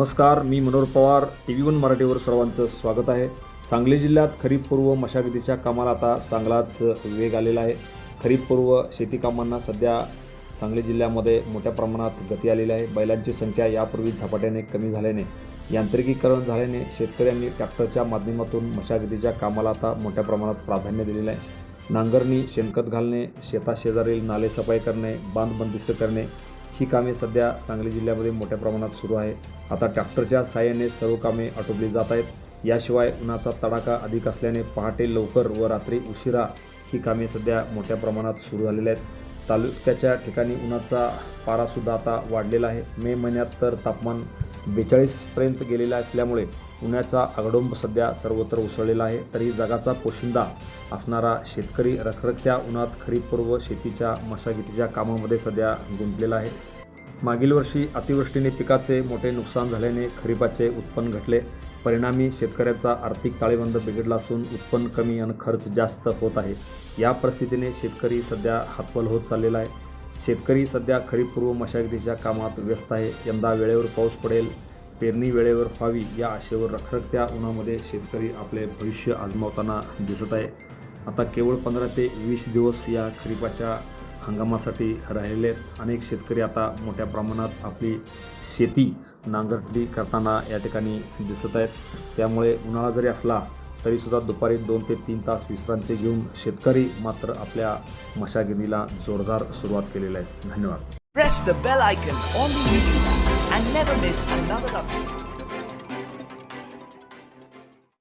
नमस्कार, मी मनोहर पवार. TV1 मराठीवर सर्वांचं स्वागत आहे. सांगली जिल्ह्यात खरीप पूर्व मशागतीच्या कामाला आता चांगलाच वेग आलेला आहे. खरीप पूर्व शेती कामांना सध्या सांगली जिल्ह्यामध्ये मोठ्या प्रमाणात गती आलेली आहे. बैलांची संख्या यापूर्वी झपाट्याने कमी झाल्याने, यांत्रिकीकरण झाल्याने शेतकऱ्यांनी ट्रॅक्टरच्या माध्यमातून मशागतीच्या कामाला आता मोठ्या प्रमाणात प्राधान्य दिलेलं आहे. नांगरणी, शेणखत घालणे, शेताशेजारील नाले सफाई करणे, बांध बंदिस्त करणे ही कामे सध्या सांगली जिल्ह्यामध्ये मोठ्या प्रमाणात सुरू आहे. आता ट्रॅक्टरच्या साहाय्याने सर्व कामे आटोपली जात आहेत. याशिवाय उन्हाचा तडाखा अधिक असल्याने पहाटे लवकर व रात्री उशिरा ही कामे सध्या मोठ्या प्रमाणात सुरू झालेली आहेत. तालुक्याच्या ठिकाणी उन्हाचा पारासुद्धा आता वाढलेला आहे. मे महिन्यात तर तापमान 42पर्यंत गेलेलं असल्यामुळे उन्हाचा आगडोंब सध्या सर्वत्र उसळलेला आहे. तरी जगाचा पोशिंदा असणारा शेतकरी रखरखत्या उन्हात खरीपपूर्व शेतीच्या मशागतीच्या कामामध्ये सध्या गुंतलेला आहे. मागील वर्षी अतिवृष्टीने पिकाचे मोठे नुकसान झाल्याने खरीपाचे उत्पन्न घटले. परिणामी शेतकऱ्याचा आर्थिक ताळेबंद बिघडला असून उत्पन्न कमी आणि खर्च जास्त होत आहे. या परिस्थितीने शेतकरी सध्या हतबल होत चाललेला आहे. शेतकरी सध्या खरीपपूर्व मशागतीच्या कामात व्यस्त आहे. यंदा वेळेवर पाऊस पडेल, पेरणी वेळेवर व्हावी या आशेवर रखरखत्या उन्हामध्ये शेतकरी आपले भविष्य आजमावताना दिसत आहे. आता केवळ 15 ते 20 दिवस या खरीपाच्या हंगामासाठी राहिलेले आहेत. अनेक शेतकरी आता मोठ्या प्रमाणात आपली शेती नांगरणी करताना या ठिकाणी दिसत आहेत. त्यामुळे उन्हाळा जरी असला तरीसुद्धा दुपारी 2 ते 3 तास विश्रांती घेऊन शेतकरी मात्र आपल्या मशागतीला जोरदार सुरुवात केलेली आहे. धन्यवाद. Press the bell icon on the YouTube app and never miss another update.